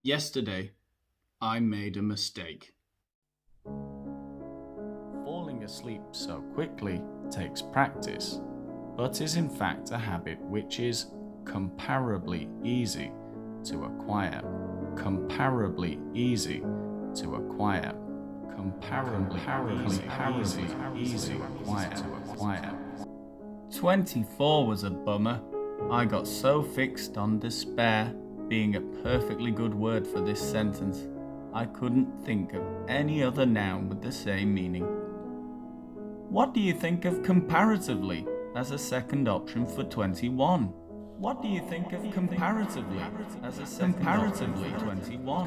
Yesterday, I made a mistake. Falling asleep so quickly takes practice, but is in fact a habit which is comparably easy to acquire. Comparably easy to acquire. Comparably easy to acquire. 24 was a bummer. I got so fixed on despair being a perfectly good word for this sentence, I couldn't think of any other noun with the same meaning. What do you think of comparatively as a second option for 21? What do you think of comparatively as a second option for 21?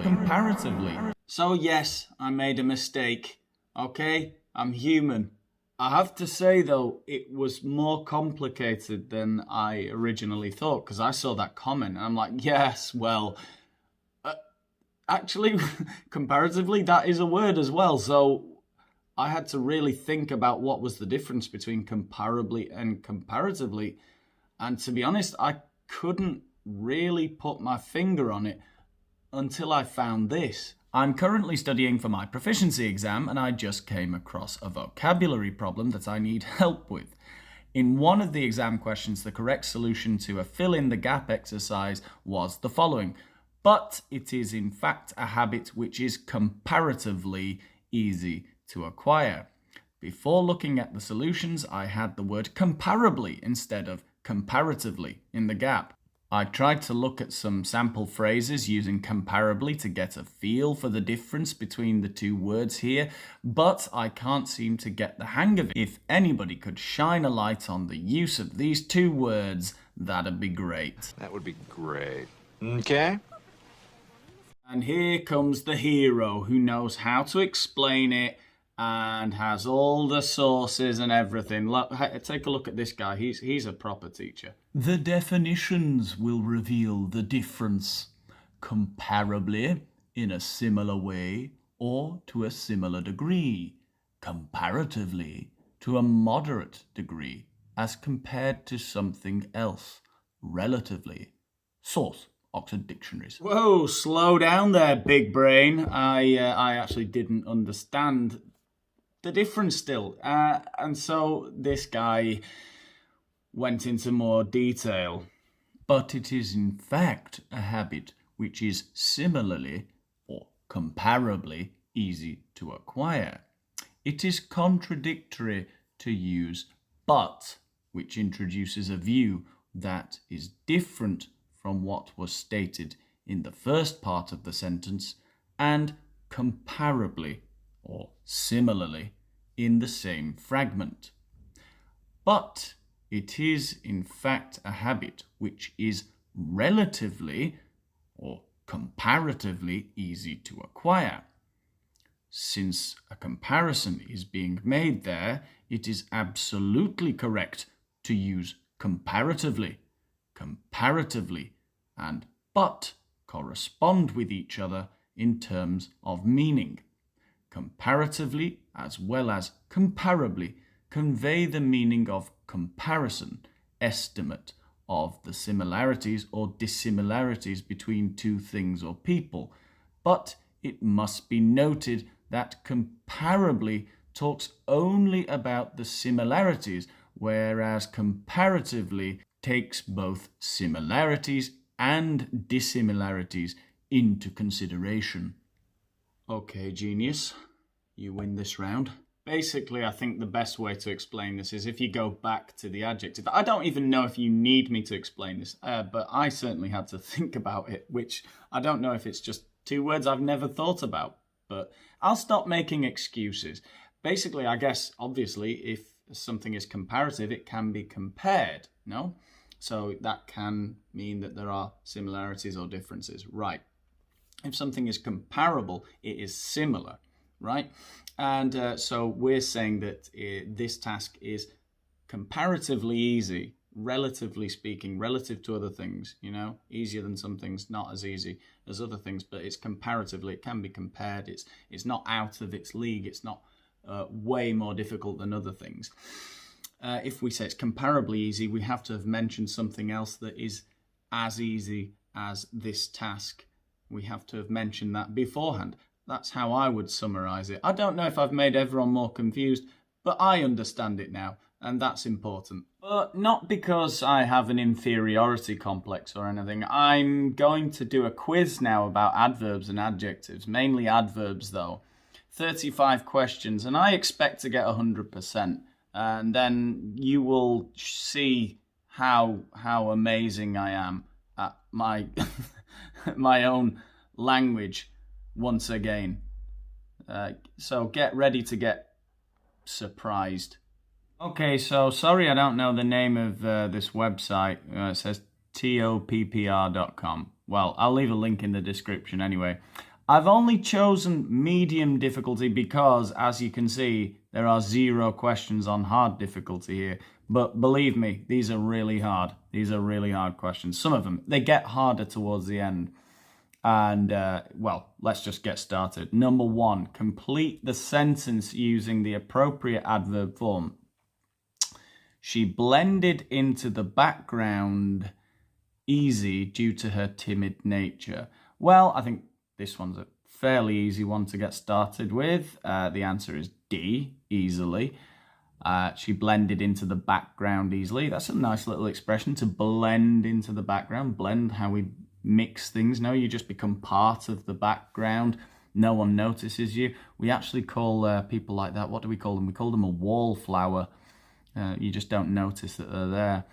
Comparatively. So yes, I made a mistake. Okay, I'm human. I have to say though, it was more complicated than I originally thought, because I saw that comment and I'm like, yes, well, actually, comparatively, that is a word as well. So I had to really think about what was the difference between comparably and comparatively. And to be honest, I couldn't really put my finger on it until I found this. I'm currently studying for my proficiency exam and I just came across a vocabulary problem that I need help with. In one of the exam questions, the correct solution to a fill-in-the-gap exercise was the following: but it is in fact a habit which is comparatively easy to acquire. Before looking at the solutions, I had the word comparably instead of comparatively in the gap. I tried to look at some sample phrases using comparably to get a feel for the difference between the two words here, but I can't seem to get the hang of it. If anybody could shine a light on the use of these two words, that'd be great. That would be great. Okay. And here comes the hero who knows how to explain it and has all the sources and everything. Look, take a look at this guy. He's a proper teacher. The definitions will reveal the difference. Comparably, in a similar way, or to a similar degree. Comparatively, to a moderate degree, as compared to something else. Relatively. Source: Oxford Dictionaries. Whoa, slow down there, big brain. I actually didn't understand the difference still. And so this guy went into more detail. But it is in fact a habit which is similarly or comparably easy to acquire. It is contradictory to use but, which introduces a view that is different from what was stated in the first part of the sentence, and comparably or similarly in the same fragment. But it is in fact a habit which is relatively or comparatively easy to acquire. Since a comparison is being made there, it is absolutely correct to use comparatively, and but correspond with each other in terms of meaning. Comparatively as well as comparably convey the meaning of comparison, estimate of the similarities or dissimilarities between two things or people. But it must be noted that comparably talks only about the similarities, whereas comparatively takes both similarities and dissimilarities into consideration. Okay, genius, you win this round. Basically, I think the best way to explain this is if you go back to the adjective. I don't even know if you need me to explain this, but I certainly had to think about it, which I don't know if it's just two words I've never thought about, but I'll stop making excuses. Basically, I guess, obviously, if something is comparative, it can be compared, no? So that can mean that there are similarities or differences, right? If something is comparable, it is similar, right? And so we're saying that this task is comparatively easy, relatively speaking, relative to other things, you know, easier than some things, not as easy as other things, but it's comparatively, it can be compared. It's not out of its league. It's not way more difficult than other things. If we say it's comparably easy, we have to have mentioned something else that is as easy as this task. we have to have mentioned that beforehand. That's how I would summarise it. I don't know if I've made everyone more confused, but I understand it now, and that's important. But not because I have an inferiority complex or anything. I'm going to do a quiz now about adverbs and adjectives, mainly adverbs though. 35 questions, and I expect to get 100%. And then you will see how amazing I am at my my own language once again. So get ready to get surprised. Okay, so sorry I don't know the name of this website. It says toppr.com. Well, I'll leave a link in the description anyway. I've only chosen medium difficulty because, as you can see, there are 0 questions on hard difficulty here. But believe me, these are really hard. These are really hard questions. Some of them, they get harder towards the end. And, well, let's just get started. Number 1, complete the sentence using the appropriate adverb form. She blended into the background easy due to her timid nature. Well, I think this one's a fairly easy one to get started with. The answer is D, easily. She blended into the background easily. That's a nice little expression, to blend into the background. Blend, how we mix things. No, you just become part of the background. No one notices you. We actually call people like that, what do we call them? We call them a wallflower. You just don't notice that they're there.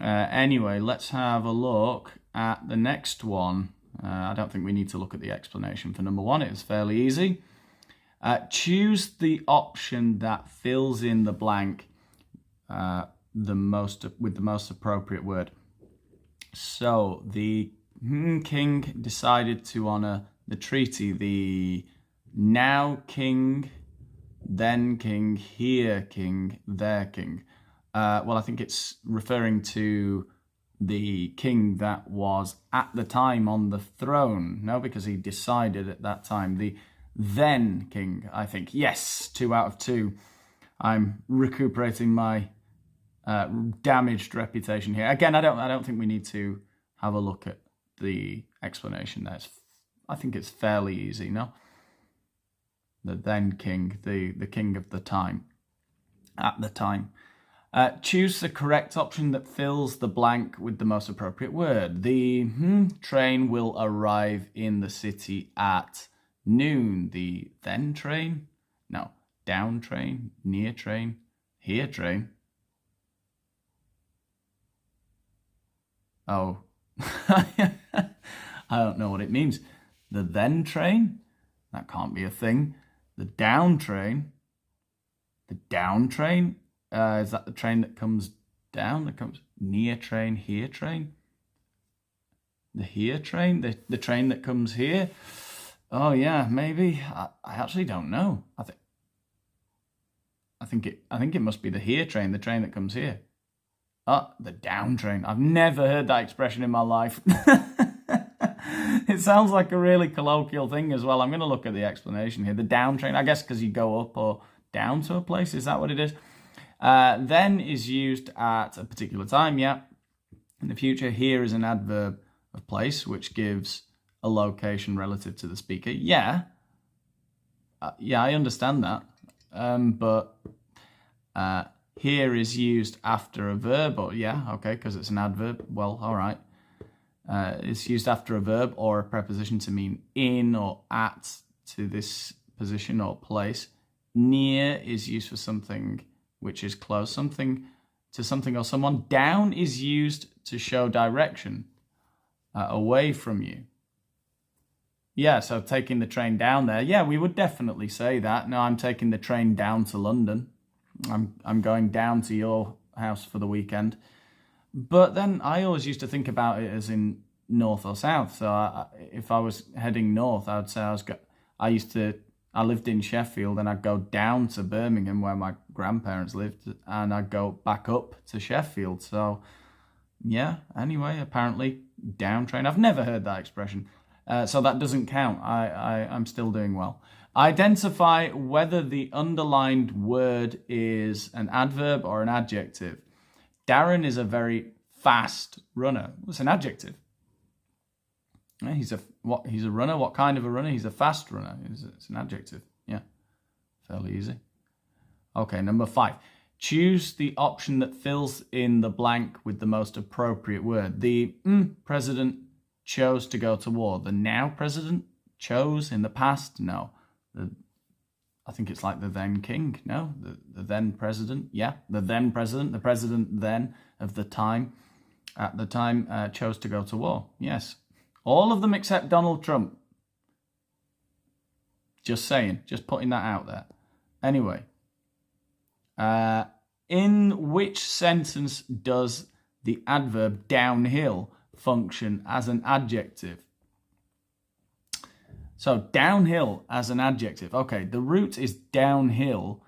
Anyway, let's have a look at the next one. I don't think we need to look at the explanation for number 1. It was fairly easy. Choose the option that fills in the blank with the most appropriate word. So the king decided to honour the treaty. The now king, then king, here king, there king. Well, I think it's referring to the king that was at the time on the throne. No, because he decided at that time. The then king, I think. Yes, 2 out of 2. I'm recuperating my damaged reputation here. Again, I don't think we need to have a look at the explanation there. I think it's fairly easy, no? The then king, the king of the time, at the time. Choose the correct option that fills the blank with the most appropriate word. The train will arrive in the city at noon. The then train? No. Down train, near train, here train. Oh, I don't know what it means. The then train? That can't be a thing. The down train? The down train? Is that the train that comes down? That comes near train, here train? The here train? The train that comes here? Oh yeah, maybe. I actually don't know. I think it must be the here train, the train that comes here. Oh, the down train. I've never heard that expression in my life. It sounds like a really colloquial thing as well. I'm going to look at the explanation here. The down train, I guess because you go up or down to a place. Is that what it is? Then is used at a particular time, yeah. In the future, here is an adverb of place, which gives a location relative to the speaker. Yeah. Yeah, I understand that. But here is used after a verb, or yeah, okay, because it's an adverb. Well, all right. It's used after a verb or a preposition to mean in or at to this position or place. Near is used for something which is close, something to something or someone. Down is used to show direction away from you. Yeah, so taking the train down there. Yeah, we would definitely say that. No, I'm taking the train down to London. I'm going down to your house for the weekend. But then I always used to think about it as in north or south. So if I was heading north, I would say I lived in Sheffield and I'd go down to Birmingham where my grandparents lived and I'd go back up to Sheffield. So yeah, anyway, apparently down train. I've never heard that expression. So that doesn't count. I'm still doing well. Identify whether the underlined word is an adverb or an adjective. Darren is a very fast runner. It's an adjective. He's a what? He's a runner. What kind of a runner? He's a fast runner. It's an adjective. Yeah, fairly easy. Okay, number 5. Choose the option that fills in the blank with the most appropriate word. The president chose to go to war. The now president chose in the past. No, I think it's like the then king. No, the then president. Yeah, the then president. The president then of the time. At the time, chose to go to war. Yes. All of them except Donald Trump. Just saying. Just putting that out there. Anyway. In which sentence does the adverb downhill function as an adjective? So, downhill as an adjective. Okay, the route is downhill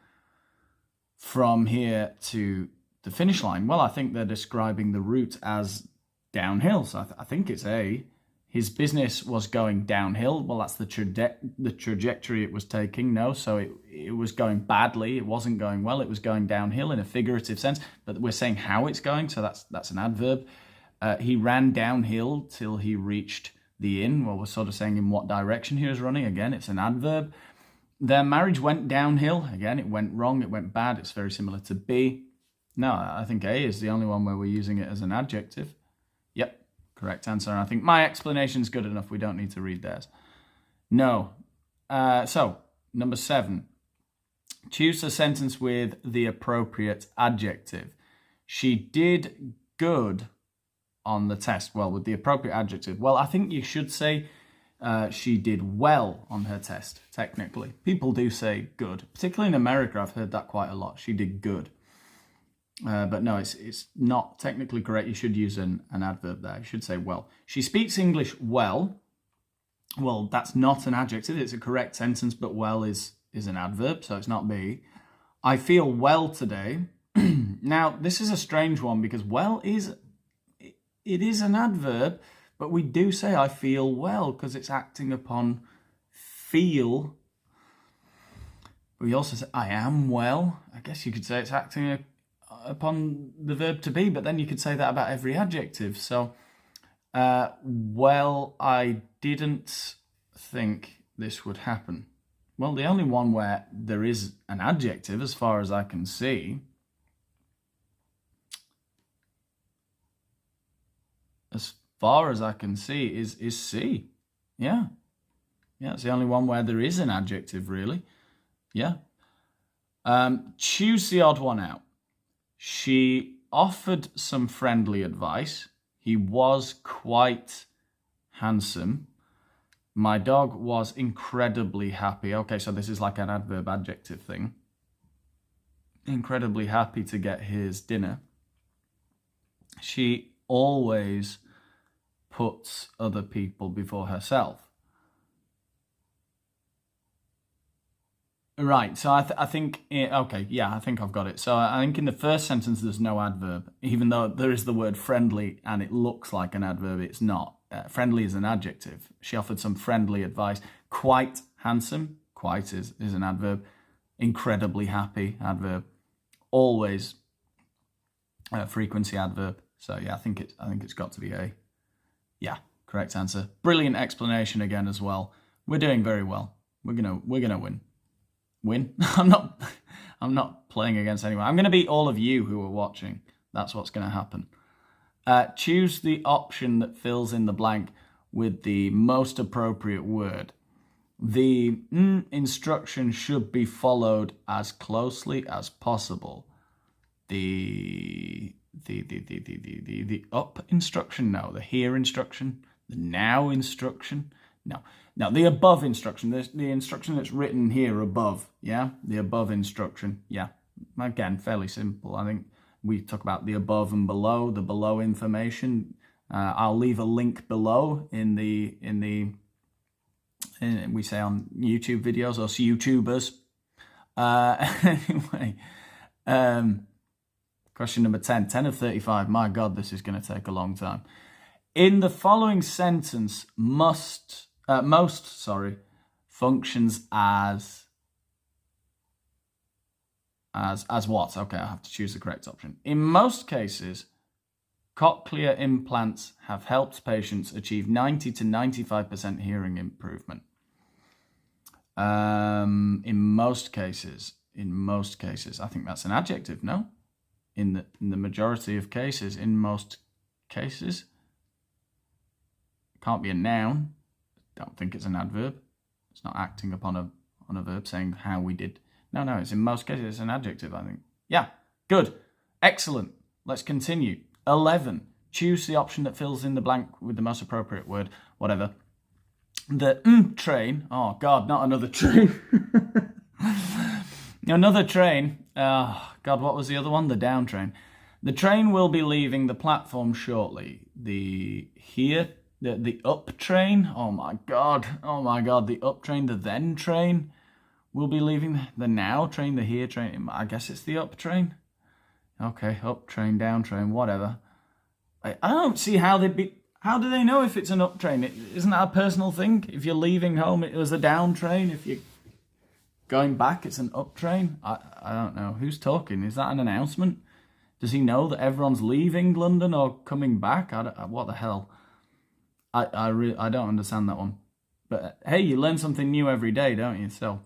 from here to the finish line. Well, I think they're describing the route as downhill. So I think it's A. His business was going downhill. Well, that's the trajectory it was taking. No, so it was going badly. It wasn't going well. It was going downhill in a figurative sense. But we're saying how it's going, so that's an adverb. He ran downhill till he reached the inn. Well, we're sort of saying in what direction he was running. Again, it's an adverb. Their marriage went downhill. Again, it went wrong. It went bad. It's very similar to B. No, I think A is the only one where we're using it as an adjective. Yep, correct answer. And I think my explanation is good enough. We don't need to read theirs. No. So, number 7. Choose a sentence with the appropriate adjective. She did good on the test. Well, with the appropriate adjective. Well, I think you should say she did well on her test, technically. People do say good. Particularly in America, I've heard that quite a lot. She did good. But no, it's not technically correct. You should use an adverb there. You should say well. She speaks English well. Well, that's not an adjective. It's a correct sentence, but well is an adverb, so it's not B. I feel well today. Now, this is a strange one because well is an adverb, but we do say I feel well because it's acting upon feel. We also say I am well. I guess you could say it's acting upon the verb to be, but then you could say that about every adjective. So, well, I didn't think this would happen. Well, the only one where there is an adjective, as far as I can see, is C. Yeah. Yeah, it's the only one where there is an adjective, really. Yeah. Choose the odd one out. She offered some friendly advice. He was quite handsome. My dog was incredibly happy. Okay, so this is like an adverb adjective thing. Incredibly happy to get his dinner. She always puts other people before herself. Right, so I think, okay, yeah, I think I've got it. So I think in the first sentence there's no adverb, even though there is the word friendly and it looks like an adverb, it's not. Friendly is an adjective. She offered some friendly advice. Quite handsome, quite is an adverb. Incredibly happy, adverb. Always, frequency adverb. So yeah, I think it's got to be A. Yeah, correct answer. Brilliant explanation again as well. We're doing very well. We're gonna win. Win? I'm not playing against anyone. I'm going to beat all of you who are watching. That's what's going to happen. Choose the option that fills in the blank with the most appropriate word. The instruction should be followed as closely as possible. The up instruction, no. The here instruction, the now instruction, no. Now, the above instruction, the instruction that's written here above, yeah? The above instruction, yeah. Again, fairly simple. I think we talk about the above and below, the below information. I'll leave a link below in we say on YouTube videos, us YouTubers. Anyway, question number 10, 10 of 35. My God, this is going to take a long time. In the following sentence, most functions as what? Okay, I have to choose the correct option. In most cases, cochlear implants have helped patients achieve 90 to 95% hearing improvement. In most cases, I think that's an adjective, no? In the majority of cases, in most cases. It can't be a noun. Don't think it's an adverb. It's not acting upon a verb, saying how we did. No, it's in most cases, it's an adjective, I think. Yeah, good. Excellent. Let's continue. 11. Choose the option that fills in the blank with the most appropriate word, whatever. The train. Oh, God, not another train. Another train. Oh, God, what was the other one? The down train. The train will be leaving the platform shortly. The up train. Oh, my God. The up train, the then train will be leaving. The now train, the here train. I guess it's the up train. Okay, up train, down train, whatever. I don't see how they'd be... How do they know if it's an up train? Isn't that a personal thing? If you're leaving home, it was a down train. If you're going back, it's an up train. I don't know. Who's talking? Is that an announcement? Does he know that everyone's leaving London or coming back? What the hell? I don't understand that one. But hey, you learn something new every day, don't you? So,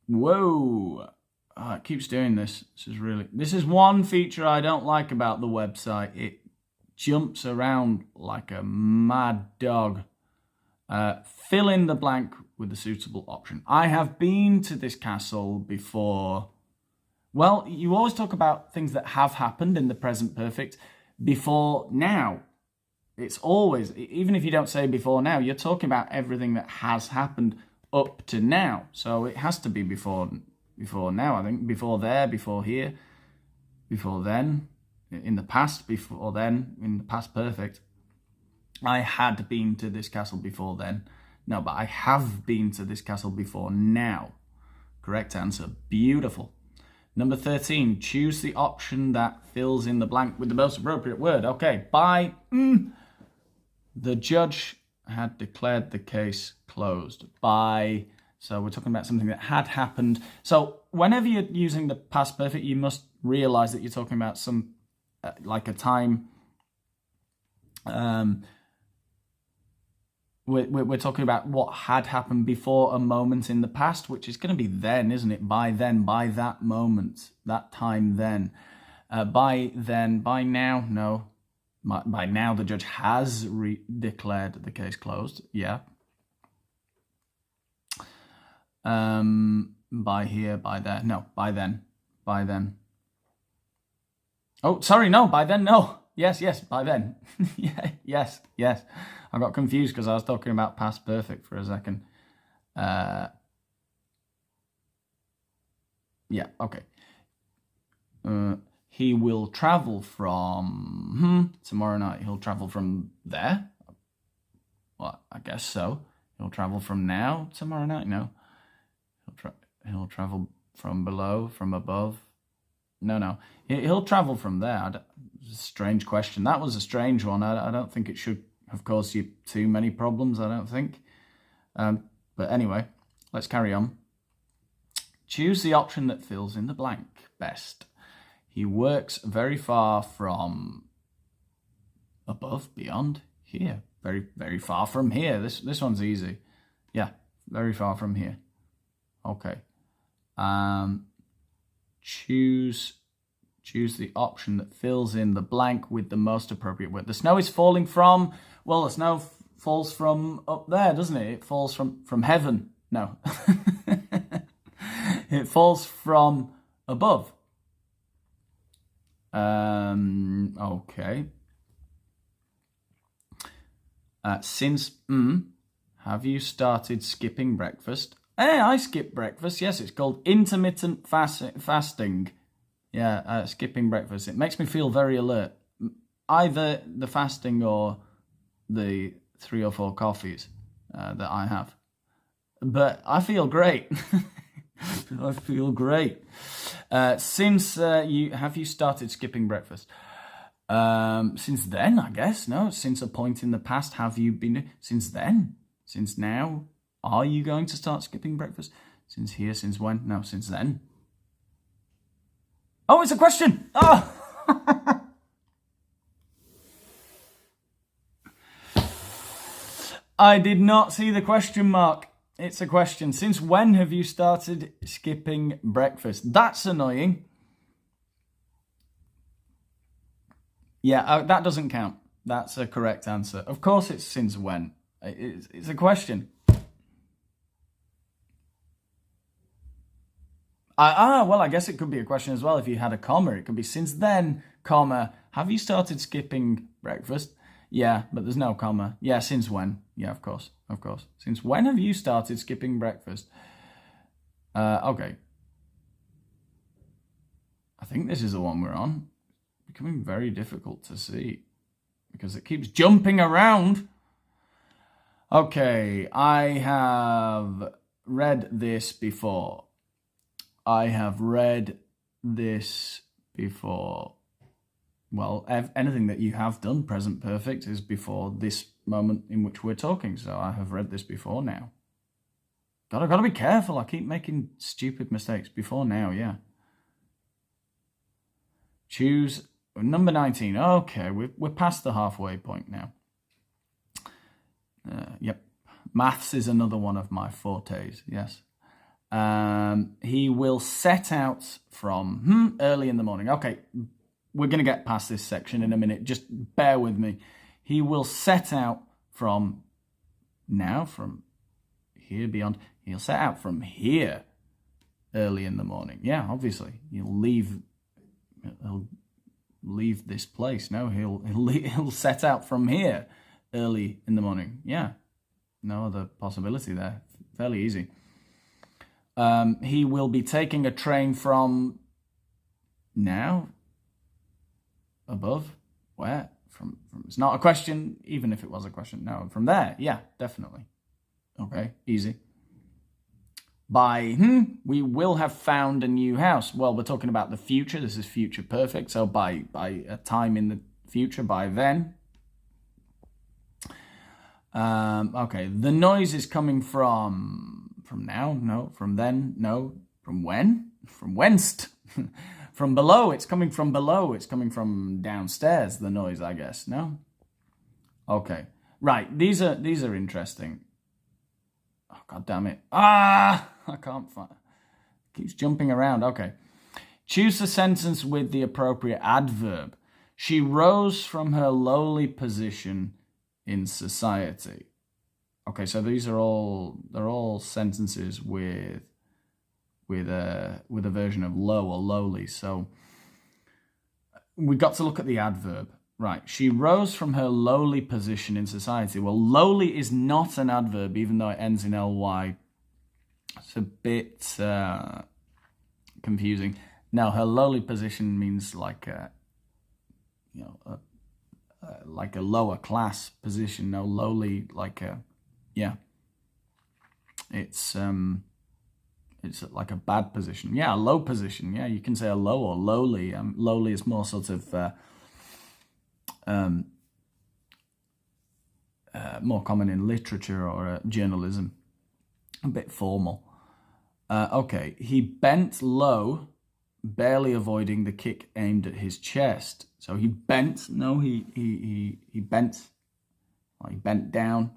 whoa. Oh, it keeps doing this. This is one feature I don't like about the website. It jumps around like a mad dog. Fill in the blank with the suitable option. I have been to this castle before. Well, you always talk about things that have happened in the present perfect before now. It's always, even if you don't say before now, you're talking about everything that has happened up to now. So it has to be before now, I think. Before there, before here, before then, in the past, before then, in the past perfect. I had been to this castle before then. No, but I have been to this castle before now. Correct answer. Beautiful. Number 13, choose the option that fills in the blank with the most appropriate word. Okay, the judge had declared the case closed. So we're talking about something that had happened. So whenever you're using the past perfect, you must realize that you're talking about some, like a time. We're talking about what had happened before a moment in the past, which is going to be then, isn't it? By then, by that moment, that time then. By now, no. By now, the judge has declared the case closed. Yeah. By here, by there. No, by then. Oh, sorry, no, by then, no. Yes, by then. Yeah, yes. I got confused because I was talking about past perfect for a second. Yeah, okay. He will travel from... tomorrow night. He'll travel from there? Well, I guess so. He'll travel from now tomorrow night? No. He'll travel from below, from above. No. He'll travel from there. Strange question. That was a strange one. I don't think it should have caused you too many problems, I don't think. But anyway, let's carry on. Choose the option that fills in the blank best. He works very far from above, beyond, here. Very, very far from here. This one's easy. Yeah, very far from here. Okay. Choose the option that fills in the blank with the most appropriate word. The snow is falling from... Well, the snow falls from up there, doesn't it? It falls from heaven. No. It falls from above. Okay. Since... have you started skipping breakfast? Hey, I skip breakfast. Yes, it's called intermittent fasting. Yeah, skipping breakfast. It makes me feel very alert. Either the fasting or the 3 or 4 coffees that I have. But I feel great. I feel great. Have you started skipping breakfast? Since then, I guess. No, since a point in the past, have you been... Since then? Since now? Are you going to start skipping breakfast? Since here, since when? No, since then. Oh, it's a question! Oh, I did not see the question mark. It's a question. Since when have you started skipping breakfast? That's annoying. Yeah, that doesn't count. That's a correct answer. Of course it's since when. It's a question. Well, I guess it could be a question as well if you had a comma. It could be since then, comma, have you started skipping breakfast? Yeah, but there's no comma. Yeah, since when? Yeah, of course. Since when have you started skipping breakfast? Okay. I think this is the one we're on. Becoming very difficult to see because it keeps jumping around. Okay, I have read this before. Well, anything that you have done, present perfect, is before this moment in which we're talking. So I have read this before now. Gotta be careful. I keep making stupid mistakes. Before now, yeah. Choose number 19. Okay, we're past the halfway point now. Yep. Maths is another one of my fortes, yes. He will set out from early in the morning. Okay, we're going to get past this section in a minute. Just bear with me. He will set out from now, from here beyond. He'll set out from here early in the morning. Yeah, obviously. He'll leave this place. No, he'll set out from here early in the morning. Yeah, no other possibility there. Fairly easy. He will be taking a train from now, above, where? From it's not a question, even if it was a question. No, from there. Yeah, definitely. Okay, easy. By we will have found a new house. Well, we're talking about the future. This is future perfect. So by a time in the future, by then. Okay, the noise is coming from now? No. From then? No. From when? From whence? From below. It's coming from below. It's coming from downstairs, the noise, I guess. No? Okay. Right. These are interesting. Oh, God damn it. I can't find it. Keeps jumping around. Okay. Choose a sentence with the appropriate adverb. She rose from her lowly position in society. Okay, so they're all sentences with a version of low or lowly. So we got to look at the adverb. Right, she rose from her lowly position in society. Well, lowly is not an adverb, even though it ends in ly. It's a bit confusing. Now, her lowly position means like a lower class position. No, lowly like a It's like a bad position. Yeah, a low position. Yeah, you can say a low or lowly. Lowly is more sort of more common in literature or journalism. A bit formal. Okay, he bent low, barely avoiding the kick aimed at his chest. So he bent. No, he bent. Well, he bent down.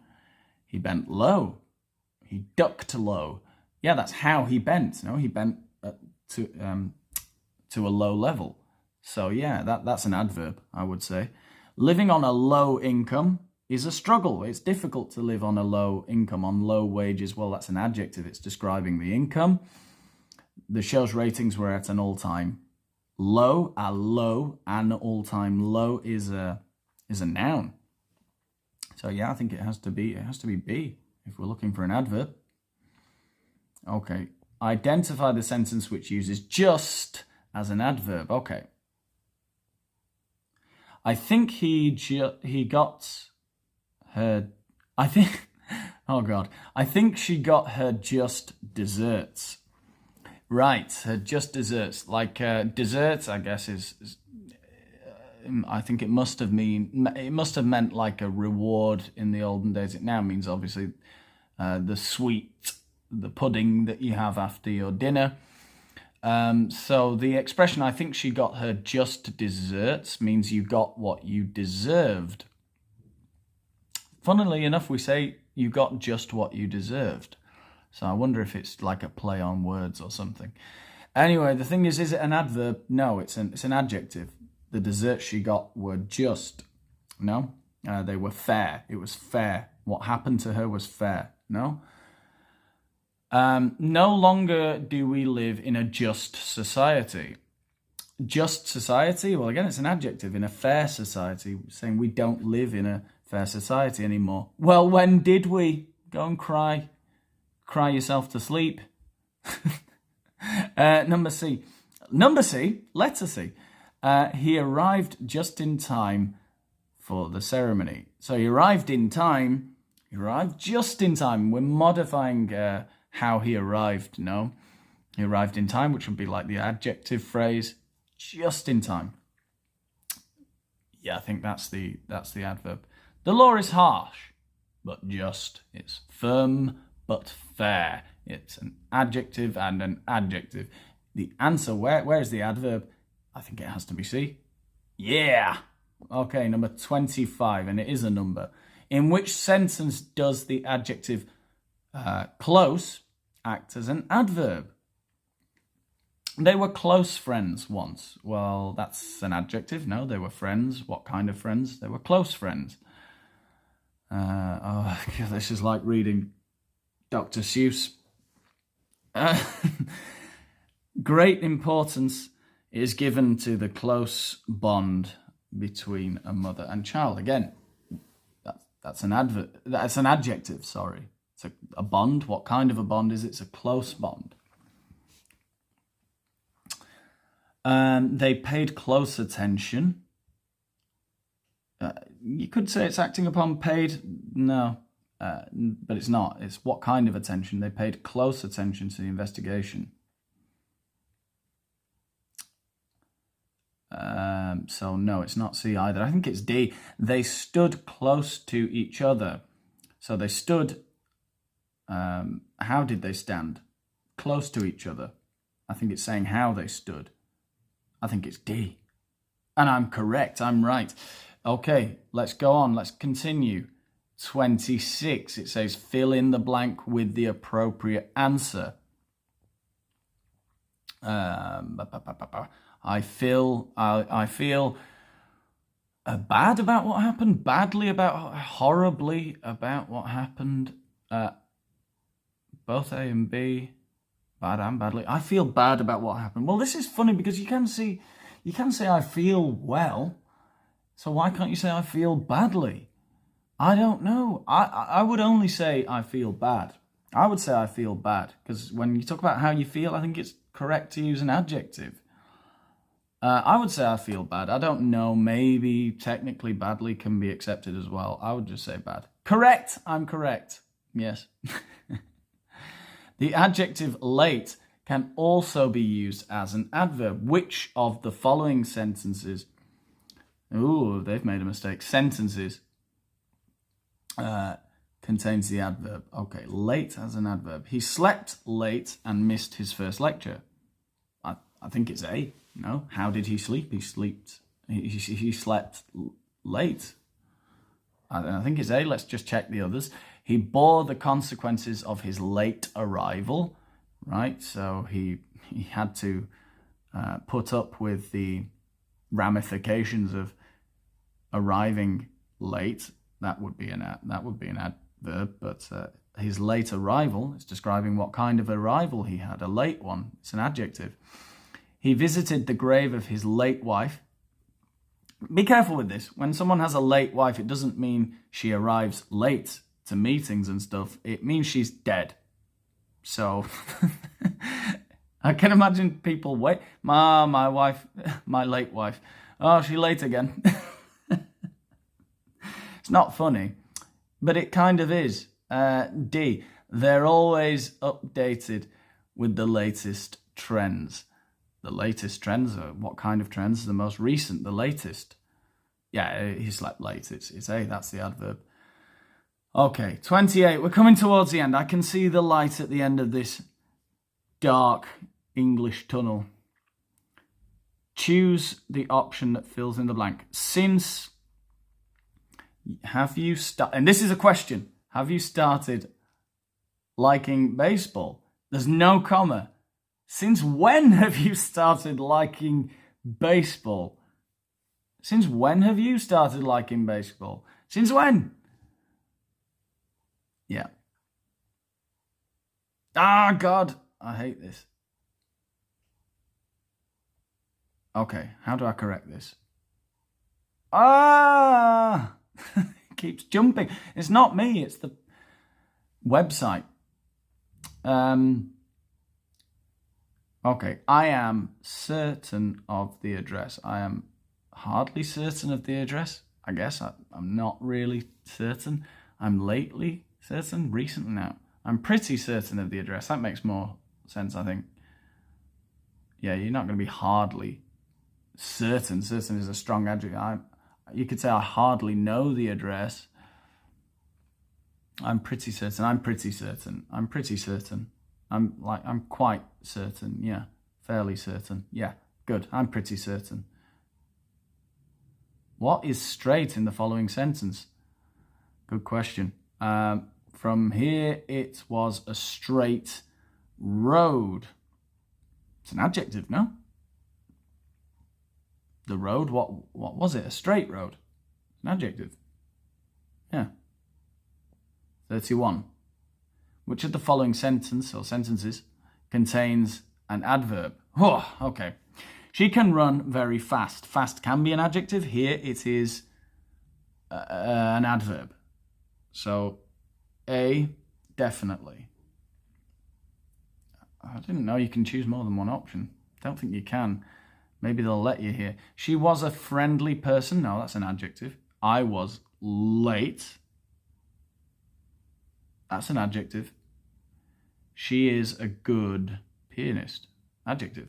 He bent low. He ducked low. Yeah, that's how he bent. No, he bent to a low level. So yeah, that's an adverb, I would say. Living on a low income is a struggle. It's difficult to live on a low income, on low wages. Well, that's an adjective. It's describing the income. The show's ratings were at an all-time low. An all-time low is a noun. So yeah, I think it has to be B if we're looking for an adverb. Okay, identify the sentence which uses just as an adverb. Okay. I think he got her, I think she got her just desserts. Right, her just desserts. Like desserts, I guess, is I think it must have meant like a reward in the olden days. It now means obviously the sweet, the pudding that you have after your dinner. So the expression, I think she got her just desserts, means you got what you deserved. Funnily enough, we say you got just what you deserved. So I wonder if it's like a play on words or something. Anyway, the thing is it an adverb? No, it's an adjective. The desserts she got were just. No, they were fair. It was fair. What happened to her was fair. No? No longer do we live in a just society. Just society? Well, again, it's an adjective. In a fair society, saying we don't live in a fair society anymore. Well, when did we? Go and cry. Cry yourself to sleep. Number C, letter C. He arrived just in time for the ceremony. So he arrived in time. He arrived just in time. We're modifying how he arrived. No, he arrived in time, which would be like the adjective phrase, just in time. Yeah, I think that's the adverb. The law is harsh, but just. It's firm, but fair. It's an adjective and an adjective. The answer, where is the adverb? I think it has to be C. Yeah. Okay, number 25, and it is a number. In which sentence does the adjective close act as an adverb? They were close friends once. Well, that's an adjective. No, they were friends. What kind of friends? They were close friends. This is like reading Dr. Seuss. Great importance is given to the close bond between a mother and child. Again, that's an adjective, sorry. It's a bond. What kind of a bond is it? It's a close bond. They paid close attention. You could say it's acting upon paid. No, but it's not. It's what kind of attention. They paid close attention to the investigation. So no, it's not C either. I think it's D. They stood close to each other. So they stood. How did they stand? Close to each other. I think it's saying how they stood. I think it's D. And I'm correct. I'm right. Okay, let's go on. Let's continue. 26. It says fill in the blank with the appropriate answer. I feel bad about what happened, horribly about what happened. Both A and B, bad and badly. I feel bad about what happened. Well, this is funny because you can say I feel well. So why can't you say I feel badly? I don't know. I would only say I feel bad. I would say I feel bad because when you talk about how you feel, I think it's correct to use an adjective. I would say I feel bad. I don't know. Maybe technically badly can be accepted as well. I would just say bad. Correct. I'm correct. Yes. The adjective late can also be used as an adverb. Which of the following sentences... Ooh, they've made a mistake. Sentences contains the adverb. Okay, late as an adverb. He slept late and missed his first lecture. I think it's A. No, how did he sleep? He slept late. I think it's A. Let's just check the others. He bore the consequences of his late arrival, right? So he had to put up with the ramifications of arriving late. That would be an adverb, but his late arrival is describing what kind of arrival he had. A late one. It's an adjective. He visited the grave of his late wife. Be careful with this. When someone has a late wife, it doesn't mean she arrives late to meetings and stuff. It means she's dead. So I can imagine people wait. My wife, my late wife. Oh, she's late again. It's not funny, but it kind of is. D. They're always updated with the latest trends. The latest trends are what kind of trends? The most recent, the latest. Yeah, he slept late. It's A, that's the adverb. Okay, 28. We're coming towards the end. I can see the light at the end of this dark English tunnel. Choose the option that fills in the blank. Since, have you started, and this is a question, have you started liking baseball? There's no comma. Since when have you started liking baseball? Since when have you started liking baseball? Since when? Yeah. Ah, God, I hate this. Okay, how do I correct this? Ah! It keeps jumping. It's not me, it's the website. Okay, I am certain of the address. I am hardly certain of the address. I guess I'm not really certain. I'm lately certain, recently now. I'm pretty certain of the address. That makes more sense, I think. Yeah, you're not going to be hardly certain. Certain is a strong adjective. You could say I hardly know the address. I'm pretty certain. I'm pretty certain. I'm pretty certain. I'm quite certain. Yeah, fairly certain. Yeah, good. I'm pretty certain. What is straight in the following sentence? Good question. From here, it was a straight road. It's an adjective, no? The road, what was it? A straight road. An adjective. Yeah. 31. Which of the following sentence or sentences contains an adverb? Oh, okay. She can run very fast. Fast can be an adjective. Here it is an adverb. So, A, definitely. I didn't know you can choose more than one option. Don't think you can. Maybe they'll let you here. She was a friendly person. No, that's an adjective. I was late. That's an adjective. She is a good pianist. Adjective.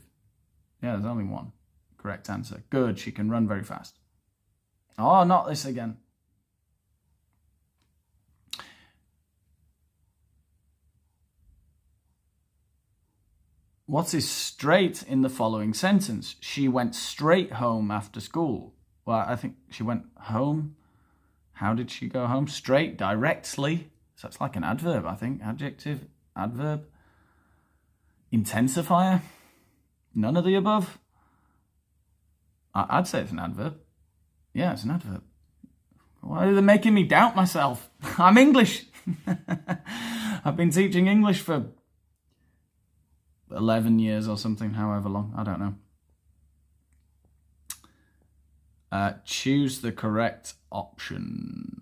Yeah, there's only one correct answer. Good, she can run very fast. Oh, not this again. What is straight in the following sentence? She went straight home after school. Well, I think she went home. How did she go home? Straight, directly. So it's like an adverb, I think. Adjective, adverb. Intensifier. None of the above. I'd say it's an adverb. Yeah, it's an adverb. Why are they making me doubt myself? I'm English. I've been teaching English for 11 years or something, however long. I don't know. Choose the correct option.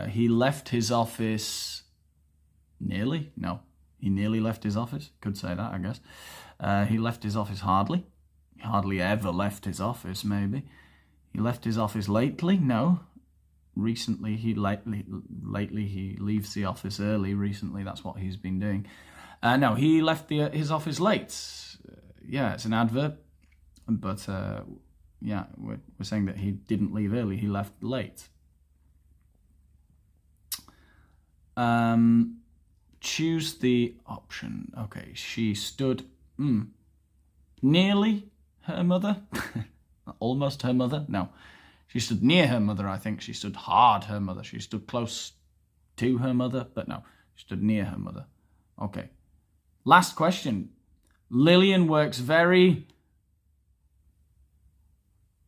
He left his office nearly? No. He nearly left his office. Could say that, I guess. He left his office hardly. He hardly ever left his office, maybe. He left his office lately? No. Recently, lately he leaves the office early. Recently, that's what he's been doing. No, he left his office late. Yeah, it's an adverb. But, yeah, we're saying that he didn't leave early. He left late. Choose the option. Okay, she stood nearly her mother. Almost her mother. No, she stood near her mother, I think. She stood hard her mother. She stood close to her mother, but no, she stood near her mother. Okay. Last question. Lillian works very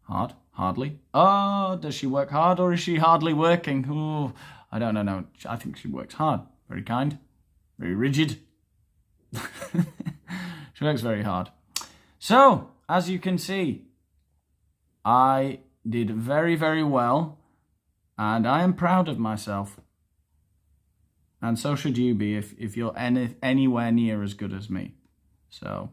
hard. Hardly. Oh, does she work hard or is she hardly working? Oh, I don't know. No, I think she works hard. Very kind. Very rigid. She works very hard. So, as you can see, I did very, very well, and I am proud of myself. And so should you be if you're anywhere near as good as me. So,